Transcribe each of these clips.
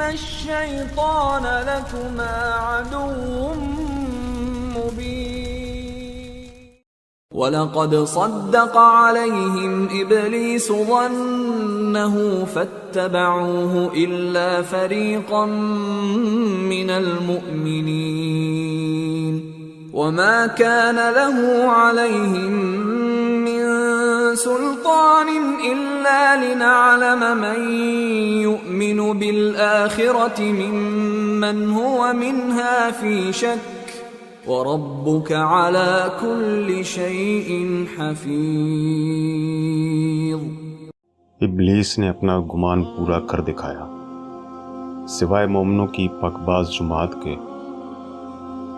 الشيطان لكما عدو مبين وَلَقَدْ صَدَّقَ عَلَيْهِمْ إِبْلِيسُ ظَنَّهُ فَاتَّبَعُوهُ إِلَّا فَرِيقًا مِّنَ الْمُؤْمِنِينَ وَمَا كَانَ لَهُ عَلَيْهِمْ مِّن سُلْطَانٍ إِلَّا لِنَعْلَمَ مَن يُؤْمِنُ بِالْآخِرَةِ مِمَّنْ هُوَ مِنْهَا فِي شَكٍّ وَرَبُّكَ عَلَى كُلِّ شَيْءٍ حَفِيظٌ۔ ابلیس نے اپنا گمان پورا کر دکھایا سوائے مومنوں کی پاکباز جماعت کے،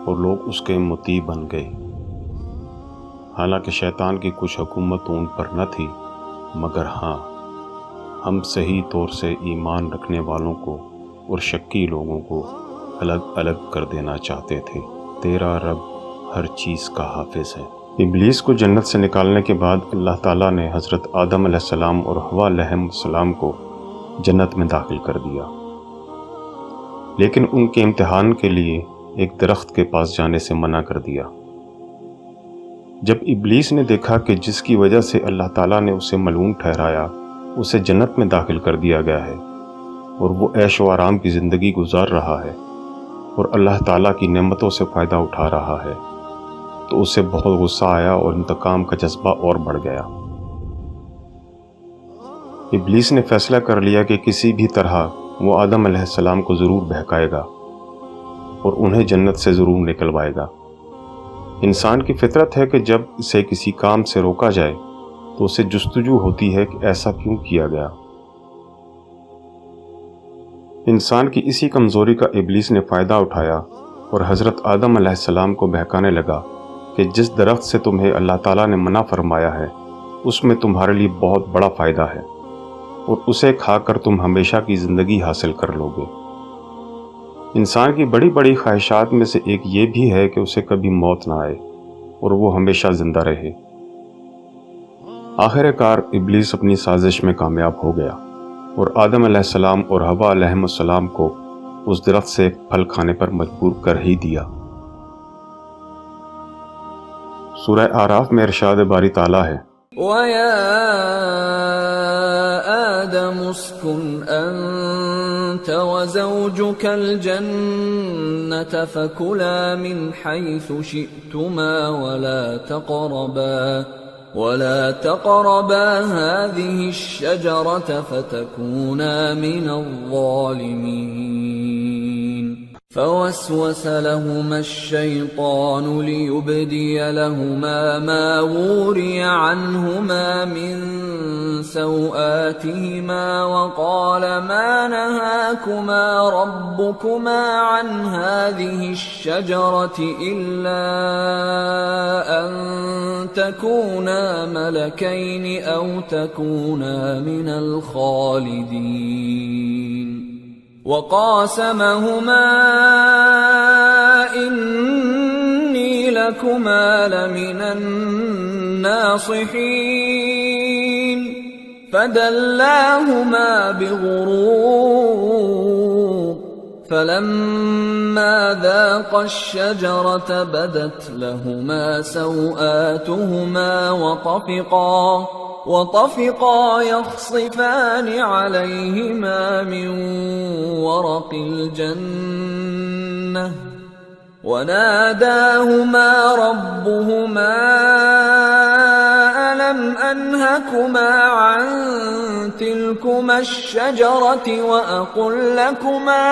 اور لوگ اس کے مطیع بن گئے، حالانکہ شیطان کی کچھ حکومت ان پر نہ تھی، مگر ہاں ہم صحیح طور سے ایمان رکھنے والوں کو اور شکی لوگوں کو الگ الگ کر دینا چاہتے تھے۔ تیرا رب ہر چیز کا حافظ ہے۔ ابلیس کو جنت سے نکالنے کے بعد اللہ تعالیٰ نے حضرت آدم علیہ السلام اور حوا علیہ السلام کو جنت میں داخل کر دیا، لیکن ان کے امتحان کے لیے ایک درخت کے پاس جانے سے منع کر دیا۔ جب ابلیس نے دیکھا کہ جس کی وجہ سے اللہ تعالیٰ نے اسے ملعون ٹھہرایا اسے جنت میں داخل کر دیا گیا ہے، اور وہ عیش و آرام کی زندگی گزار رہا ہے اور اللہ تعالیٰ کی نعمتوں سے فائدہ اٹھا رہا ہے، تو اسے بہت غصہ آیا اور انتقام کا جذبہ اور بڑھ گیا۔ ابلیس نے فیصلہ کر لیا کہ کسی بھی طرح وہ آدم علیہ السلام کو ضرور بہکائے گا اور انہیں جنت سے ضرور نکلوائے گا۔ انسان کی فطرت ہے کہ جب اسے کسی کام سے روکا جائے تو اسے جستجو ہوتی ہے کہ ایسا کیوں کیا گیا۔ انسان کی اسی کمزوری کا ابلیس نے فائدہ اٹھایا اور حضرت آدم علیہ السلام کو بہکانے لگا کہ جس درخت سے تمہیں اللہ تعالیٰ نے منع فرمایا ہے اس میں تمہارے لیے بہت بڑا فائدہ ہے، اور اسے کھا کر تم ہمیشہ کی زندگی حاصل کر لو گے۔ انسان کی بڑی بڑی خواہشات میں سے ایک یہ بھی ہے کہ اسے کبھی موت نہ آئے اور وہ ہمیشہ زندہ رہے۔ آخر کار ابلیس اپنی سازش میں کامیاب ہو گیا اور آدم علیہ السلام اور حوا علیہ السلام کو اس درخت سے پھل کھانے پر مجبور کر ہی دیا۔ سورہ اعراف میں ارشاد باری تعالیٰ ہے، وَيَا آدَمُ اسْكُنْ أَنْتَ وَزَوْجُكَ الْجَنَّةَ فَكُلَا مِنْ حَيْثُ شِئْتُمَا وَلَا تَقْرَبَا هَذِهِ الشَّجَرَةَ فَتَكُونَا مِنَ الظَّالِمِينَ فَوَسْوَسَ لَهُمَا الشَّيْطَانُ لِيُبْدِيَ لَهُمَا مَا وُورِيَ عَنْهُمَا مِنْ سَوْآتِهِمَا وَقَالَ مَا نَهَاكُمَا رَبُّكُمَا عَنْ هَذِهِ الشَّجَرَةِ إِلَّا أَنْ تَكُونَا مَلَكَيْنِ أَوْ تَكُونَا مِنَ الْخَالِدِينَ وَقَاسَمَهُمَا إِنِّي لَكُمَا لَمِنَ النَّاصِحِينَ فَدَلَّاهُمَا بِغُرُورٍ فَلَمَّا ذَاقَا الشَّجَرَةَ بَدَتْ لَهُمَا سَوْآتُهُمَا وطفقا يخصفان عليهما من ورق الجنة وناداهما ربهما ألم أنهكما عن تلكما الشجرة وأقل لكما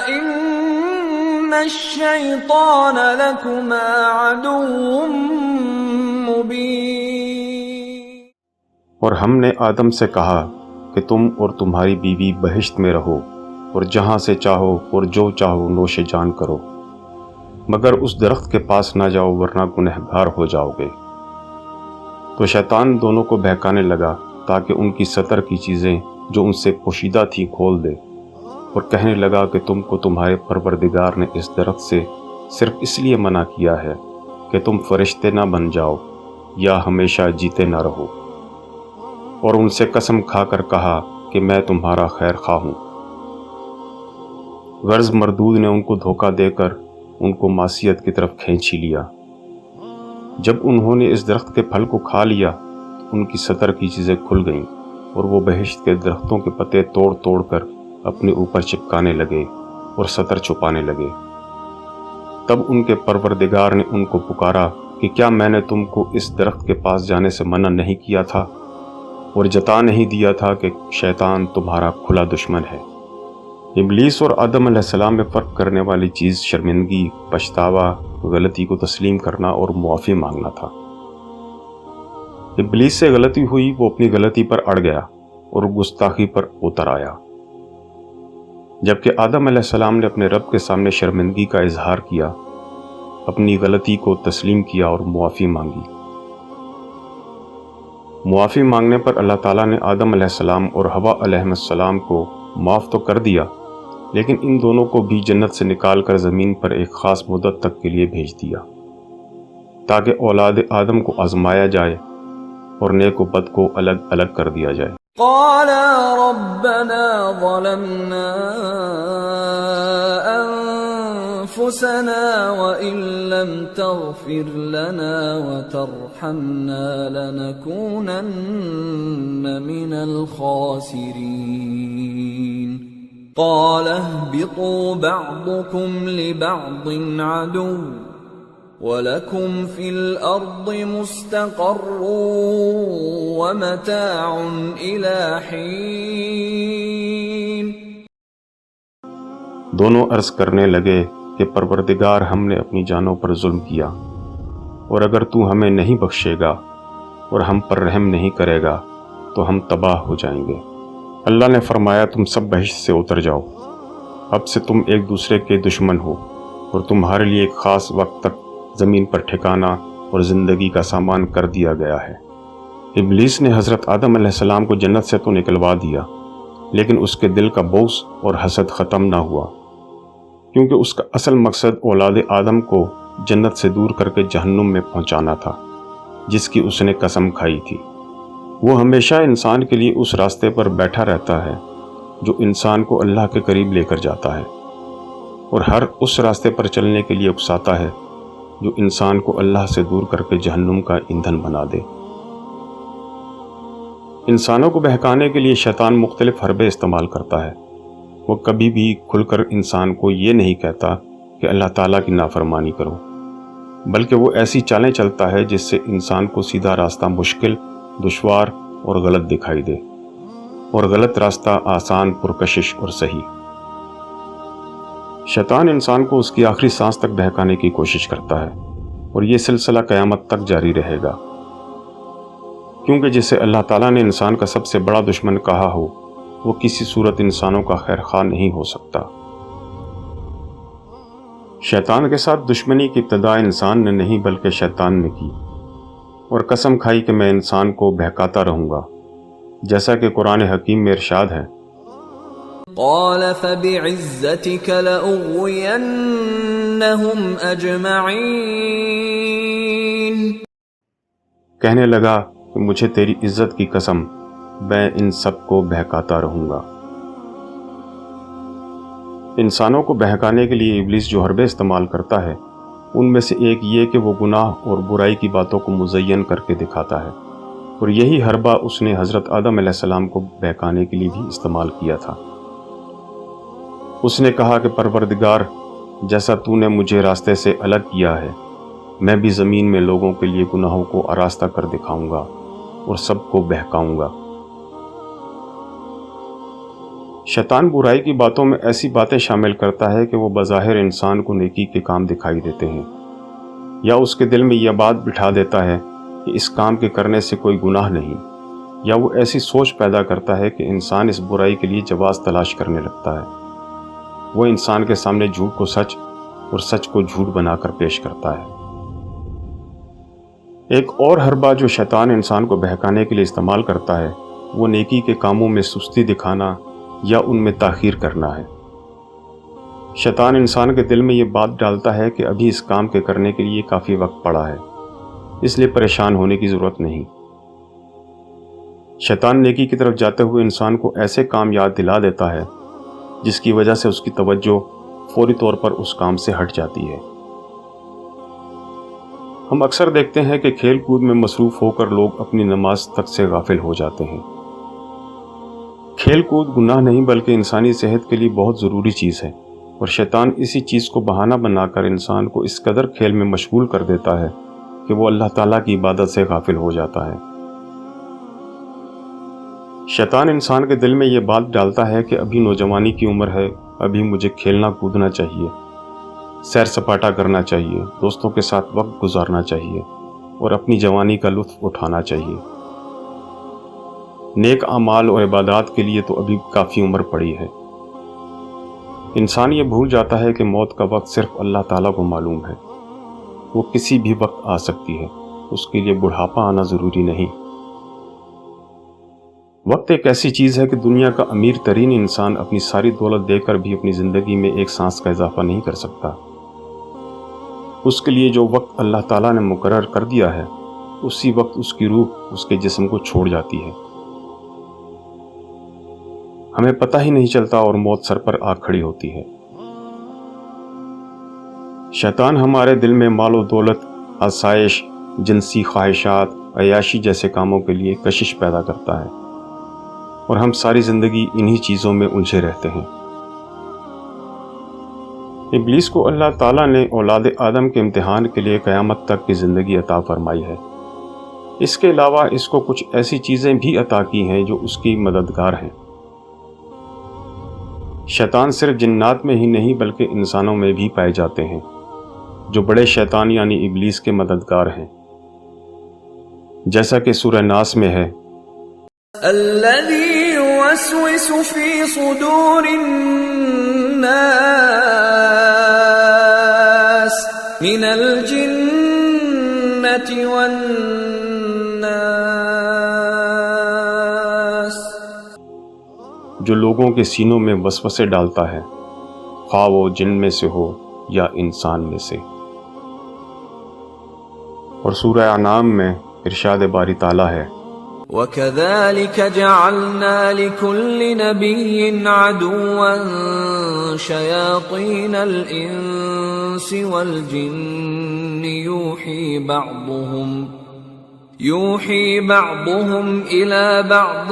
إن الشيطان لكما عدو مبين۔ اور ہم نے آدم سے کہا کہ تم اور تمہاری بیوی بہشت میں رہو اور جہاں سے چاہو اور جو چاہو نوش جان کرو، مگر اس درخت کے پاس نہ جاؤ ورنہ گنہگار ہو جاؤ گے۔ تو شیطان دونوں کو بہکانے لگا تاکہ ان کی سطر کی چیزیں جو ان سے پوشیدہ تھی کھول دے، اور کہنے لگا کہ تم کو تمہارے پروردگار نے اس درخت سے صرف اس لیے منع کیا ہے کہ تم فرشتے نہ بن جاؤ یا ہمیشہ جیتے نہ رہو۔ اور ان سے قسم کھا کر کہا کہ میں تمہارا خیر خواہ ہوں۔ غرض مردود نے ان کو دھوکہ دے کر ان کو معصیت کی طرف کھینچ ہی لیا۔ جب انہوں نے اس درخت کے پھل کو کھا لیا تو ان کی سطر کی چیزیں کھل گئیں اور وہ بہشت کے درختوں کے پتے توڑ توڑ کر اپنے اوپر چپکانے لگے اور سطر چھپانے لگے۔ تب ان کے پروردگار نے ان کو پکارا کہ کیا میں نے تم کو اس درخت کے پاس جانے سے منع نہیں کیا تھا اور جتا نہیں دیا تھا کہ شیطان تمہارا کھلا دشمن ہے؟ ابلیس اور آدم علیہ السلام میں فرق کرنے والی چیز شرمندگی، پچھتاوا، غلطی کو تسلیم کرنا اور معافی مانگنا تھا۔ ابلیس سے غلطی ہوئی، وہ اپنی غلطی پر اڑ گیا اور گستاخی پر اتر آیا، جبکہ آدم علیہ السلام نے اپنے رب کے سامنے شرمندگی کا اظہار کیا، اپنی غلطی کو تسلیم کیا اور معافی مانگی۔ معافی مانگنے پر اللہ تعالیٰ نے آدم علیہ السلام اور حوا علیہ السلام کو معاف تو کر دیا، لیکن ان دونوں کو بھی جنت سے نکال کر زمین پر ایک خاص مدت تک کے لیے بھیج دیا تاکہ اولاد آدم کو آزمایا جائے اور نیک و بد کو الگ الگ کر دیا جائے۔ قالا ربنا ظلمنا انفسنا وان لم تغفر لنا وترحمنا لنكونن من الخاسرين قال اهبطوا بعضكم لبعض عدو وَلَكُمْ فِي الْأَرْضِ مُسْتَقَرٌّ وَمَتَاعٌ إِلَىٰ حِينٍ۔ دونوں عرض کرنے لگے کہ پروردگار، ہم نے اپنی جانوں پر ظلم کیا، اور اگر تو ہمیں نہیں بخشے گا اور ہم پر رحم نہیں کرے گا تو ہم تباہ ہو جائیں گے۔ اللہ نے فرمایا، تم سب بہشت سے اتر جاؤ، اب سے تم ایک دوسرے کے دشمن ہو، اور تمہارے لیے ایک خاص وقت تک زمین پر ٹھکانہ اور زندگی کا سامان کر دیا گیا ہے۔ ابلیس نے حضرت آدم علیہ السلام کو جنت سے تو نکلوا دیا، لیکن اس کے دل کا بغض اور حسد ختم نہ ہوا، کیونکہ اس کا اصل مقصد اولاد آدم کو جنت سے دور کر کے جہنم میں پہنچانا تھا، جس کی اس نے قسم کھائی تھی۔ وہ ہمیشہ انسان کے لیے اس راستے پر بیٹھا رہتا ہے جو انسان کو اللہ کے قریب لے کر جاتا ہے، اور ہر اس راستے پر چلنے کے لیے اکساتا ہے جو انسان کو اللہ سے دور کر کے جہنم کا ایندھن بنا دے۔ انسانوں کو بہکانے کے لیے شیطان مختلف حربے استعمال کرتا ہے۔ وہ کبھی بھی کھل کر انسان کو یہ نہیں کہتا کہ اللہ تعالیٰ کی نافرمانی کرو، بلکہ وہ ایسی چالیں چلتا ہے جس سے انسان کو سیدھا راستہ مشکل، دشوار اور غلط دکھائی دے، اور غلط راستہ آسان، پرکشش اور صحیح۔ شیطان انسان کو اس کی آخری سانس تک بہکانے کی کوشش کرتا ہے، اور یہ سلسلہ قیامت تک جاری رہے گا، کیونکہ جسے اللہ تعالیٰ نے انسان کا سب سے بڑا دشمن کہا ہو، وہ کسی صورت انسانوں کا خیر خواہ نہیں ہو سکتا۔ شیطان کے ساتھ دشمنی کی ابتدا انسان نے نہیں بلکہ شیطان نے کی، اور قسم کھائی کہ میں انسان کو بہکاتا رہوں گا، جیسا کہ قرآن حکیم میں ارشاد ہے، قال فبعزتك لأغوينهم أجمعين۔ کہنے لگا کہ مجھے تیری عزت کی قسم، میں ان سب کو بہکاتا رہوں گا۔ انسانوں کو بہکانے کے لیے ابلیس جو حربے استعمال کرتا ہے، ان میں سے ایک یہ کہ وہ گناہ اور برائی کی باتوں کو مزین کر کے دکھاتا ہے، اور یہی حربہ اس نے حضرت آدم علیہ السلام کو بہکانے کے لیے بھی استعمال کیا تھا۔ اس نے کہا کہ پروردگار، جیسا تو نے مجھے راستے سے الگ کیا ہے، میں بھی زمین میں لوگوں کے لیے گناہوں کو آراستہ کر دکھاؤں گا اور سب کو بہکاؤں گا۔ شیطان برائی کی باتوں میں ایسی باتیں شامل کرتا ہے کہ وہ بظاہر انسان کو نیکی کے کام دکھائی دیتے ہیں، یا اس کے دل میں یہ بات بٹھا دیتا ہے کہ اس کام کے کرنے سے کوئی گناہ نہیں، یا وہ ایسی سوچ پیدا کرتا ہے کہ انسان اس برائی کے لیے جواز تلاش کرنے لگتا ہے۔ وہ انسان کے سامنے جھوٹ کو سچ اور سچ کو جھوٹ بنا کر پیش کرتا ہے۔ ایک اور حربہ جو شیطان انسان کو بہکانے کے لیے استعمال کرتا ہے، وہ نیکی کے کاموں میں سستی دکھانا یا ان میں تاخیر کرنا ہے۔ شیطان انسان کے دل میں یہ بات ڈالتا ہے کہ ابھی اس کام کے کرنے کے لیے کافی وقت پڑا ہے، اس لیے پریشان ہونے کی ضرورت نہیں۔ شیطان نیکی کی طرف جاتے ہوئے انسان کو ایسے کام یاد دلا دیتا ہے جس کی وجہ سے اس کی توجہ فوری طور پر اس کام سے ہٹ جاتی ہے۔ ہم اکثر دیکھتے ہیں کہ کھیل کود میں مصروف ہو کر لوگ اپنی نماز تک سے غافل ہو جاتے ہیں۔ کھیل کود گناہ نہیں بلکہ انسانی صحت کے لیے بہت ضروری چیز ہے، اور شیطان اسی چیز کو بہانہ بنا کر انسان کو اس قدر کھیل میں مشغول کر دیتا ہے کہ وہ اللہ تعالیٰ کی عبادت سے غافل ہو جاتا ہے۔ شیطان انسان کے دل میں یہ بات ڈالتا ہے کہ ابھی نوجوانی کی عمر ہے، ابھی مجھے کھیلنا کودنا چاہیے، سیر سپاٹا کرنا چاہیے، دوستوں کے ساتھ وقت گزارنا چاہیے اور اپنی جوانی کا لطف اٹھانا چاہیے۔ نیک اعمال اور عبادات کے لیے تو ابھی کافی عمر پڑی ہے۔ انسان یہ بھول جاتا ہے کہ موت کا وقت صرف اللہ تعالیٰ کو معلوم ہے، وہ کسی بھی وقت آ سکتی ہے، اس کے لیے بڑھاپا آنا ضروری نہیں۔ وقت ایک ایسی چیز ہے کہ دنیا کا امیر ترین انسان اپنی ساری دولت دے کر بھی اپنی زندگی میں ایک سانس کا اضافہ نہیں کر سکتا۔ اس کے لیے جو وقت اللہ تعالیٰ نے مقرر کر دیا ہے، اسی وقت اس کی روح اس کے جسم کو چھوڑ جاتی ہے۔ ہمیں پتہ ہی نہیں چلتا اور موت سر پر آ کھڑی ہوتی ہے۔ شیطان ہمارے دل میں مال و دولت، آسائش، جنسی خواہشات، عیاشی جیسے کاموں کے لیے کشش پیدا کرتا ہے، اور ہم ساری زندگی انہی چیزوں میں الجھے رہتے ہیں۔ ابلیس کو اللہ تعالیٰ نے اولاد آدم کے امتحان کے لیے قیامت تک کی زندگی عطا فرمائی ہے۔ اس کے علاوہ اس کو کچھ ایسی چیزیں بھی عطا کی ہیں جو اس کی مددگار ہیں۔ شیطان صرف جنات میں ہی نہیں بلکہ انسانوں میں بھی پائے جاتے ہیں، جو بڑے شیطان یعنی ابلیس کے مددگار ہیں، جیسا کہ سورہ ناس میں ہے، الذي يوسوس في صدور الناس من الجنة والناس، جو لوگوں کے سینوں میں وسوسے ڈالتا ہے، خواہ وہ جن میں سے ہو یا انسان میں سے۔ اور سورہ انعام میں ارشاد باری تعالیٰ ہے، وَكَذَلِكَ جَعَلْنَا لِكُلِّ نَبِيٍّ عَدُوًّا شَيَاطِينَ الْإِنسِ وَالْجِنِّ يُوحِي بَعْضُهُمْ إِلَى بَعْضٍ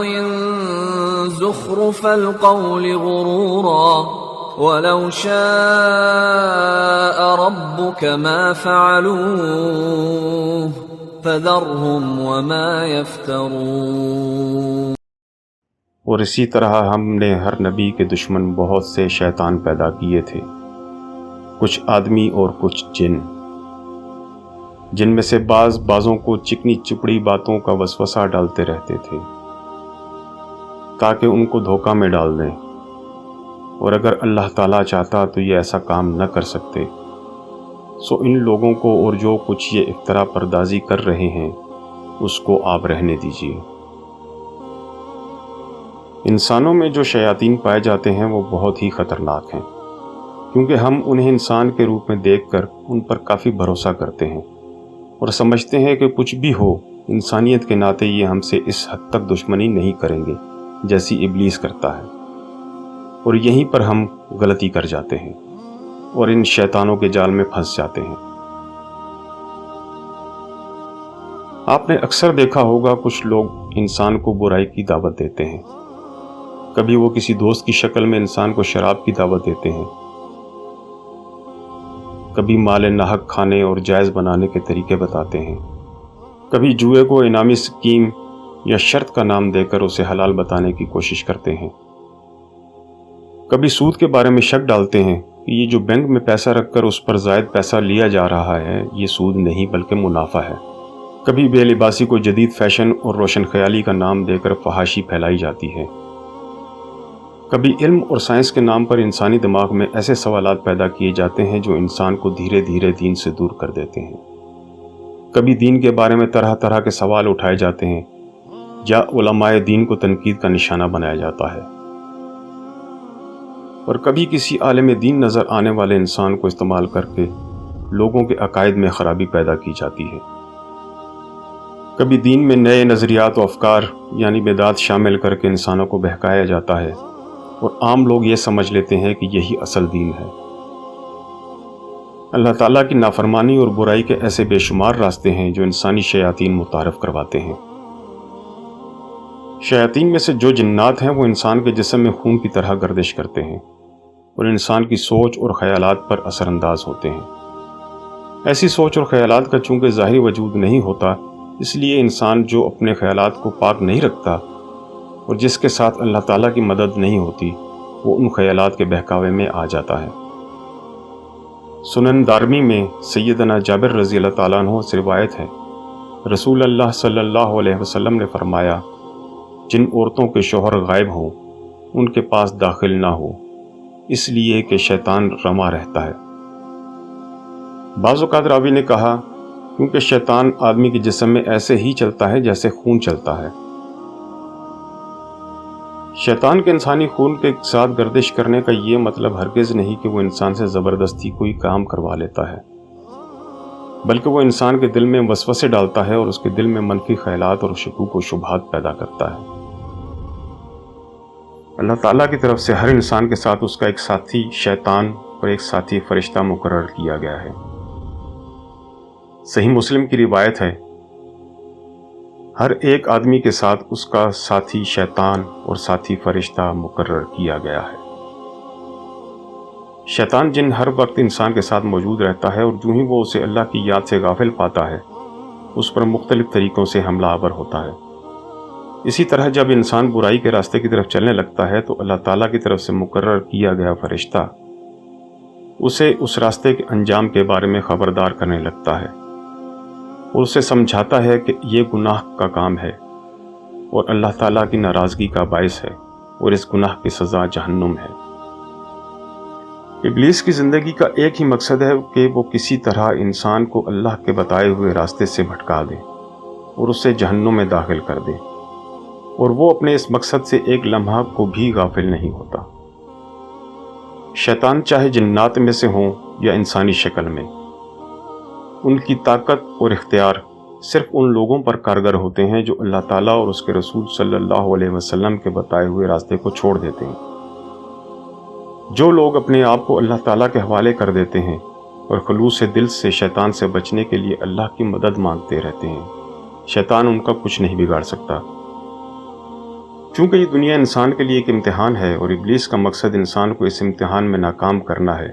زُخْرُفَ الْقَوْلِ غُرُورًا وَلَوْ شَاءَ رَبُّكَ مَا فَعَلُوهُ فَذَرْهُمْ وَمَا يَفْتَرُونَ۔ اور اسی طرح ہم نے ہر نبی کے دشمن بہت سے شیطان پیدا کیے تھے، کچھ آدمی اور کچھ جن، جن میں سے بعضوں کو چکنی چپڑی باتوں کا وسوسہ ڈالتے رہتے تھے تاکہ ان کو دھوکہ میں ڈال دیں، اور اگر اللہ تعالیٰ چاہتا تو یہ ایسا کام نہ کر سکتے۔ سو ان لوگوں کو اور جو کچھ یہ افترا پردازی کر رہے ہیں اس کو آپ رہنے دیجیے۔ انسانوں میں جو شیاطین پائے جاتے ہیں وہ بہت ہی خطرناک ہیں، کیونکہ ہم انہیں انسان کے روپ میں دیکھ کر ان پر کافی بھروسہ کرتے ہیں اور سمجھتے ہیں کہ کچھ بھی ہو انسانیت کے ناطے یہ ہم سے اس حد تک دشمنی نہیں کریں گے جیسی ابلیس کرتا ہے، اور یہیں پر ہم غلطی کر جاتے ہیں اور ان شیطانوں کے جال میں پھنس جاتے ہیں۔ آپ نے اکثر دیکھا ہوگا کچھ لوگ انسان کو برائی کی دعوت دیتے ہیں، کبھی وہ کسی دوست کی شکل میں انسان کو شراب کی دعوت دیتے ہیں، کبھی مال ناحق کھانے اور جائز بنانے کے طریقے بتاتے ہیں، کبھی جوئے کو انعامی اسکیم یا شرط کا نام دے کر اسے حلال بتانے کی کوشش کرتے ہیں، کبھی سود کے بارے میں شک ڈالتے ہیں کہ یہ جو بینک میں پیسہ رکھ کر اس پر زائد پیسہ لیا جا رہا ہے یہ سود نہیں بلکہ منافع ہے، کبھی بے لباسی کو جدید فیشن اور روشن خیالی کا نام دے کر فحاشی پھیلائی جاتی ہے، کبھی علم اور سائنس کے نام پر انسانی دماغ میں ایسے سوالات پیدا کیے جاتے ہیں جو انسان کو دھیرے دھیرے دین سے دور کر دیتے ہیں، کبھی دین کے بارے میں طرح طرح کے سوال اٹھائے جاتے ہیں یا علماء دین کو تنقید کا نشانہ بنایا جاتا ہے، اور کبھی کسی عالم دین نظر آنے والے انسان کو استعمال کر کے لوگوں کے عقائد میں خرابی پیدا کی جاتی ہے۔ کبھی دین میں نئے نظریات و افکار یعنی بدعات شامل کر کے انسانوں کو بہکایا جاتا ہے اور عام لوگ یہ سمجھ لیتے ہیں کہ یہی اصل دین ہے۔ اللہ تعالیٰ کی نافرمانی اور برائی کے ایسے بے شمار راستے ہیں جو انسانی شیاطین متعارف کرواتے ہیں۔ شیاطین میں سے جو جنات ہیں وہ انسان کے جسم میں خون کی طرح گردش کرتے ہیں اور انسان کی سوچ اور خیالات پر اثر انداز ہوتے ہیں۔ ایسی سوچ اور خیالات کا چونکہ ظاہری وجود نہیں ہوتا، اس لیے انسان جو اپنے خیالات کو پاک نہیں رکھتا اور جس کے ساتھ اللہ تعالیٰ کی مدد نہیں ہوتی، وہ ان خیالات کے بہکاوے میں آ جاتا ہے۔ سنن دارمی میں سیدنا جابر رضی اللہ تعالیٰ عنہ سے روایت ہے، رسول اللہ صلی اللہ علیہ وسلم نے فرمایا، جن عورتوں کے شوہر غائب ہوں ان کے پاس داخل نہ ہو، اس لیے کہ شیطان رما رہتا ہے۔ بعض اوقات راوی نے کہا، کیونکہ شیطان آدمی کے جسم میں ایسے ہی چلتا ہے جیسے خون چلتا ہے۔ شیطان کے انسانی خون کے ساتھ گردش کرنے کا یہ مطلب ہرگز نہیں کہ وہ انسان سے زبردستی کوئی کام کروا لیتا ہے، بلکہ وہ انسان کے دل میں وسوسے ڈالتا ہے اور اس کے دل میں منفی خیالات اور شکوک و شبہات پیدا کرتا ہے۔ اللہ تعالیٰ کی طرف سے ہر انسان کے ساتھ اس کا ایک ساتھی شیطان اور ایک ساتھی فرشتہ مقرر کیا گیا ہے۔ صحیح مسلم کی روایت ہے، ہر ایک آدمی کے ساتھ اس کا ساتھی شیطان اور ساتھی فرشتہ مقرر کیا گیا ہے۔ شیطان جن ہر وقت انسان کے ساتھ موجود رہتا ہے اور جو ہی وہ اسے اللہ کی یاد سے غافل پاتا ہے، اس پر مختلف طریقوں سے حملہ آور ہوتا ہے۔ اسی طرح جب انسان برائی کے راستے کی طرف چلنے لگتا ہے تو اللہ تعالیٰ کی طرف سے مقرر کیا گیا فرشتہ اسے اس راستے کے انجام کے بارے میں خبردار کرنے لگتا ہے اور اسے سمجھاتا ہے کہ یہ گناہ کا کام ہے اور اللہ تعالیٰ کی ناراضگی کا باعث ہے اور اس گناہ کی سزا جہنم ہے۔ ابلیس کی زندگی کا ایک ہی مقصد ہے کہ وہ کسی طرح انسان کو اللہ کے بتائے ہوئے راستے سے بھٹکا دے اور اسے جہنم میں داخل کر دے، اور وہ اپنے اس مقصد سے ایک لمحہ کو بھی غافل نہیں ہوتا۔ شیطان چاہے جنات میں سے ہوں یا انسانی شکل میں، ان کی طاقت اور اختیار صرف ان لوگوں پر کارگر ہوتے ہیں جو اللہ تعالیٰ اور اس کے رسول صلی اللہ علیہ وسلم کے بتائے ہوئے راستے کو چھوڑ دیتے ہیں۔ جو لوگ اپنے آپ کو اللہ تعالیٰ کے حوالے کر دیتے ہیں اور خلوص دل سے شیطان سے بچنے کے لیے اللہ کی مدد مانگتے رہتے ہیں، شیطان ان کا کچھ نہیں بگاڑ سکتا۔ چونکہ یہ دنیا انسان کے لیے ایک امتحان ہے اور ابلیس کا مقصد انسان کو اس امتحان میں ناکام کرنا ہے،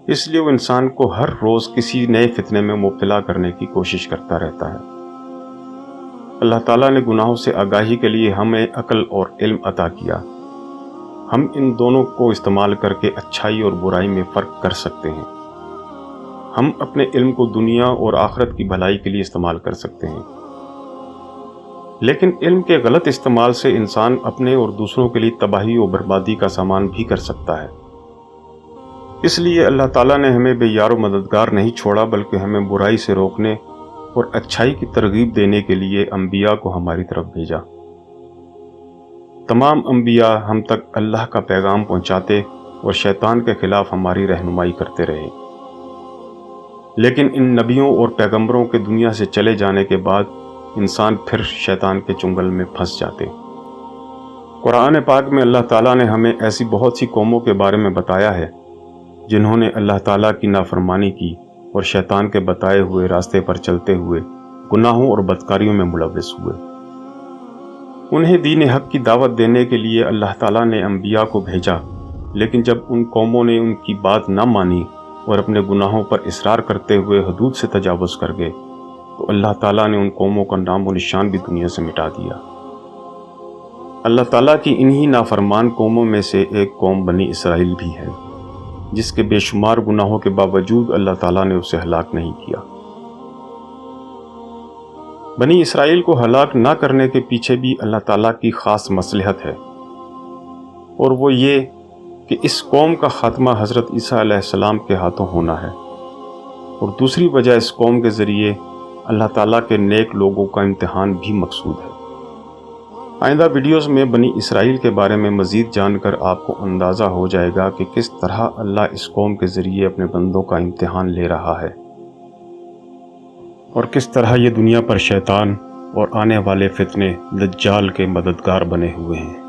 اس لیے وہ انسان کو ہر روز کسی نئے فتنے میں مبتلا کرنے کی کوشش کرتا رہتا ہے۔ اللہ تعالیٰ نے گناہوں سے آگاہی کے لیے ہمیں عقل اور علم عطا کیا۔ ہم ان دونوں کو استعمال کر کے اچھائی اور برائی میں فرق کر سکتے ہیں۔ ہم اپنے علم کو دنیا اور آخرت کی بھلائی کے لیے استعمال کر سکتے ہیں، لیکن علم کے غلط استعمال سے انسان اپنے اور دوسروں کے لیے تباہی و بربادی کا سامان بھی کر سکتا ہے۔ اس لیے اللہ تعالیٰ نے ہمیں بے یار و مددگار نہیں چھوڑا، بلکہ ہمیں برائی سے روکنے اور اچھائی کی ترغیب دینے کے لیے انبیاء کو ہماری طرف بھیجا۔ تمام انبیاء ہم تک اللہ کا پیغام پہنچاتے اور شیطان کے خلاف ہماری رہنمائی کرتے رہے، لیکن ان نبیوں اور پیغمبروں کے دنیا سے چلے جانے کے بعد انسان پھر شیطان کے چنگل میں پھنس جاتے۔ قرآن پاک میں اللہ تعالیٰ نے ہمیں ایسی بہت سی قوموں کے بارے میں بتایا ہے جنہوں نے اللہ تعالیٰ کی نافرمانی کی اور شیطان کے بتائے ہوئے راستے پر چلتے ہوئے گناہوں اور بدکاریوں میں ملوث ہوئے۔ انہیں دین حق کی دعوت دینے کے لیے اللہ تعالیٰ نے انبیاء کو بھیجا، لیکن جب ان قوموں نے ان کی بات نہ مانی اور اپنے گناہوں پر اصرار کرتے ہوئے حدود سے تجاوز کر گئے تو اللہ تعالیٰ نے ان قوموں کا نام و نشان بھی دنیا سے مٹا دیا۔ اللہ تعالیٰ کی انہی نافرمان قوموں میں سے ایک قوم بنی اسرائیل بھی ہے، جس کے بے شمار گناہوں کے باوجود اللہ تعالیٰ نے اسے ہلاک نہیں کیا۔ بنی اسرائیل کو ہلاک نہ کرنے کے پیچھے بھی اللہ تعالیٰ کی خاص مصلحت ہے، اور وہ یہ کہ اس قوم کا خاتمہ حضرت عیسیٰ علیہ السلام کے ہاتھوں ہونا ہے، اور دوسری وجہ اس قوم کے ذریعے اللہ تعالیٰ کے نیک لوگوں کا امتحان بھی مقصود ہے۔ آئندہ ویڈیوز میں بنی اسرائیل کے بارے میں مزید جان کر آپ کو اندازہ ہو جائے گا کہ کس طرح اللہ اس قوم کے ذریعے اپنے بندوں کا امتحان لے رہا ہے، اور کس طرح یہ دنیا پر شیطان اور آنے والے فتنے دجال کے مددگار بنے ہوئے ہیں۔